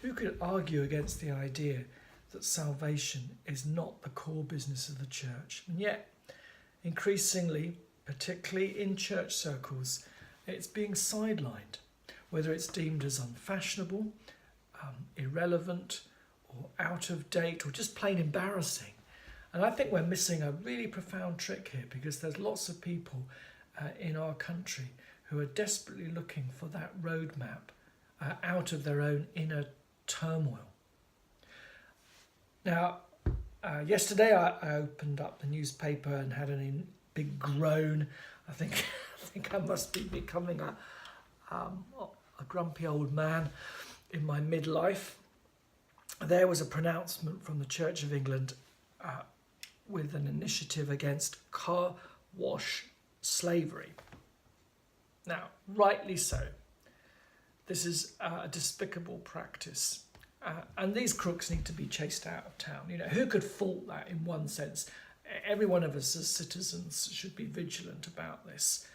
Who could argue against the idea that salvation is not the core business of the church? And yet, increasingly, particularly in church circles, it's being sidelined, whether it's deemed as unfashionable, irrelevant, or out of date, or just plain embarrassing. And I think we're missing a really profound trick here, because there's lots of people in our country who are desperately looking for that roadmap out of their own inner turmoil. Now, yesterday I opened up the newspaper and had a big groan. I think I must be becoming a grumpy old man in my midlife. There was a pronouncement from the Church of England with an initiative against car wash slavery. Now, rightly so. This is a despicable practice. And these crooks need to be chased out of town. You know, who could fault that in one sense? Every one of us as citizens should be vigilant about this.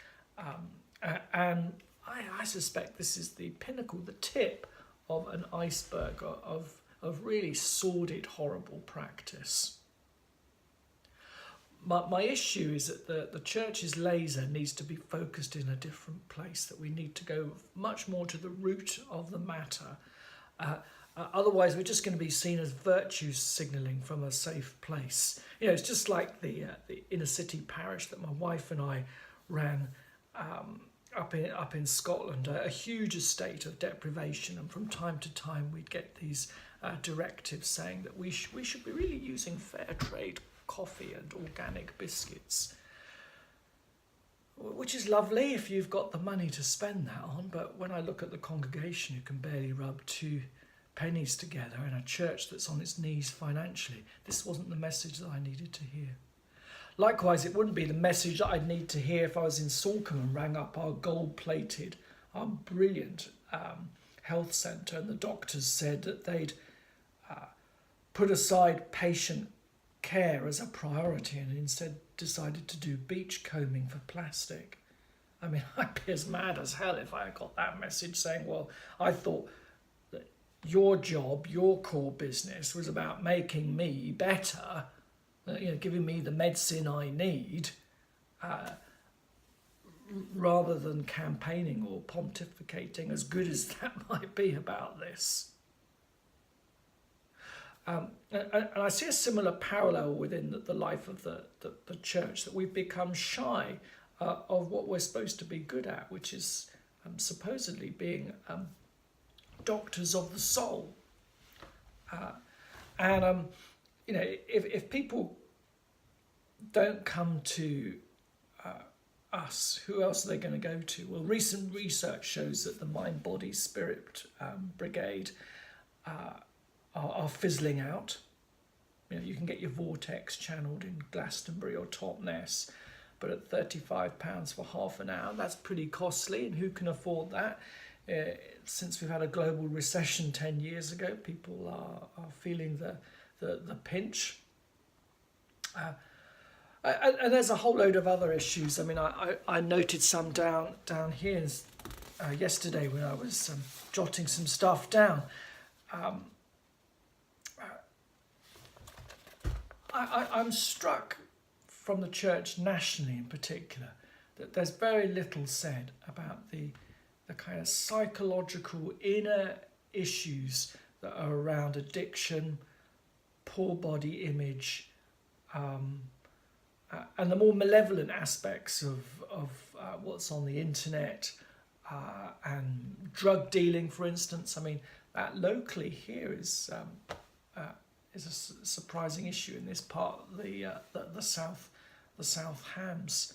And I suspect this is the pinnacle, the tip of an iceberg of really sordid, horrible practice. My issue is that the church's laser needs to be focused in a different place, that we need to go much more to the root of the matter. Otherwise, we're just going to be seen as virtue signalling from a safe place. You know, it's just like the inner city parish that my wife and I ran up in Scotland, a huge estate of deprivation, and from time to time we'd get these directives saying that we should be really using fair trade coffee and organic biscuits, which is lovely if you've got the money to spend that on. But when I look at the congregation who can barely rub 2 pennies together in a church that's on its knees financially, this wasn't the message that I needed to hear. Likewise, it wouldn't be the message that I'd need to hear if I was in Salcombe and rang up our gold-plated, our brilliant health centre, and the doctors said that they'd put aside patient care as a priority and instead decided to do beach combing for plastic. I mean, I'd be as mad as hell if I got that message saying, well, I thought that your job, your core business was about making me better, giving me the medicine I need, rather than campaigning or pontificating, as good as that might be about this. And I see a similar parallel within the life of the church, that we've become shy of what we're supposed to be good at, which is supposedly being doctors of the soul. If people don't come to us, who else are they going to go to? Well, recent research shows that the Mind, Body, Spirit Brigade are fizzling out. You know, you can get your Vortex channeled in Glastonbury or Totnes, but at £35 for half an hour, that's pretty costly, and who can afford that? Since we've had a global recession 10 years ago, people are feeling the pinch. And there's a whole load of other issues. I mean, I noted some down here yesterday when I was jotting some stuff down. I'm struck from the church nationally in particular that there's very little said about the kind of psychological inner issues that are around addiction, poor body image, and the more malevolent aspects of what's on the internet, and drug dealing, for instance. I mean, that locally here is a surprising issue in this part of the South Hams.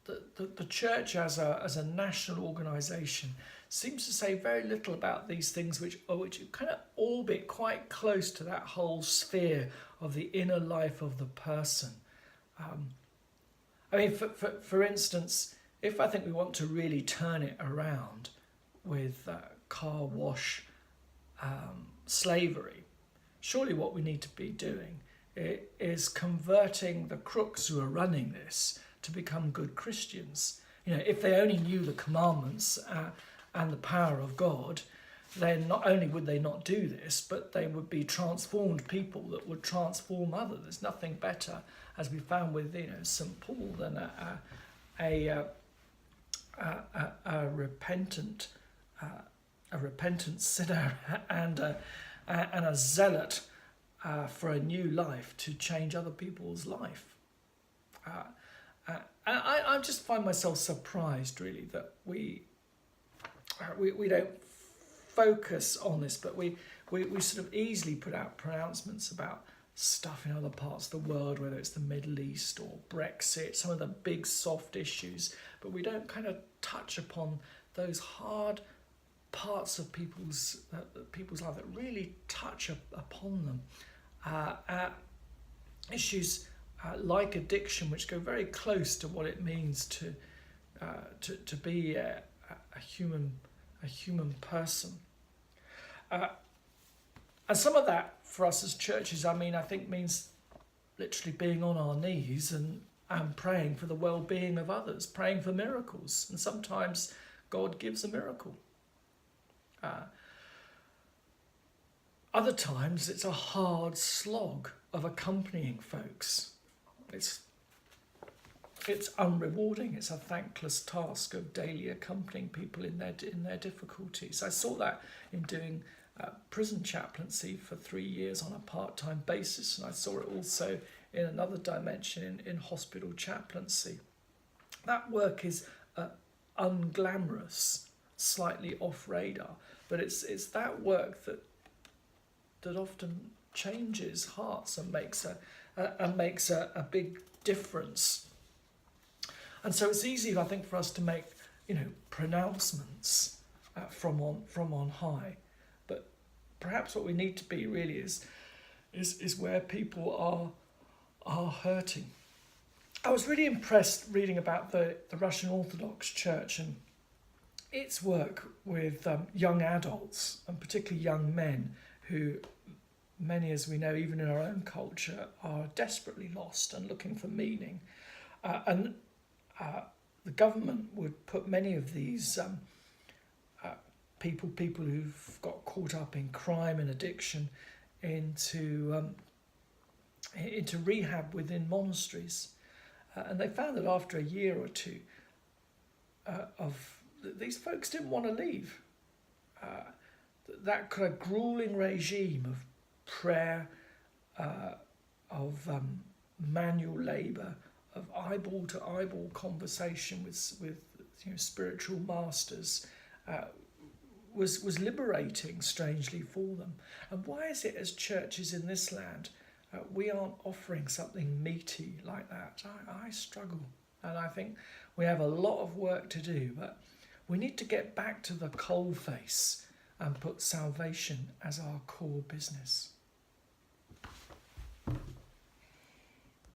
The church as a national organisation seems to say very little about these things, which kind of orbit quite close to that whole sphere of the inner life of the person. I mean, for instance, if I think we want to really turn it around with car wash slavery, surely what we need to be doing is converting the crooks who are running this to become good Christians. You know, if they only knew the commandments and the power of God, then not only would they not do this, but they would be transformed people that would transform others. There's nothing better, as we found with St. Paul, than a repentant sinner and a zealot for a new life to change other people's life. I just find myself surprised, really, that we don't focus on this, but we sort of easily put out pronouncements about stuff in other parts of the world, whether it's the Middle East or Brexit, some of the big soft issues, but we don't kind of touch upon those hard parts of people's life that really touch upon them. Issues like addiction, which go very close to what it means to be a human person. And some of that for us as churches, I think means literally being on our knees and praying for the well-being of others, praying for miracles. And sometimes God gives a miracle. Other times it's a hard slog of accompanying folks. It's unrewarding. It's a thankless task of daily accompanying people in their difficulties. I saw that in doing prison chaplaincy for 3 years on a part-time basis, and I saw it also in another dimension in hospital chaplaincy. That work is unglamorous, slightly off radar, but it's that work that often changes hearts and makes a big difference. And so it's easy, I think, for us to make pronouncements from on high, but perhaps what we need to be really is where people are hurting. I was really impressed reading about the Russian Orthodox Church and its work with young adults, and particularly young men who, many as we know, even in our own culture, are desperately lost and looking for meaning. And the government would put many of these people who've got caught up in crime and addiction into rehab within monasteries. And they found that after a year or two these folks didn't want to leave. That kind of grueling regime of prayer, of manual labour, of eyeball-to-eyeball conversation with spiritual masters was liberating, strangely, for them. And why is it, as churches in this land, we aren't offering something meaty like that? I struggle, and I think we have a lot of work to do, but we need to get back to the coalface and put salvation as our core business.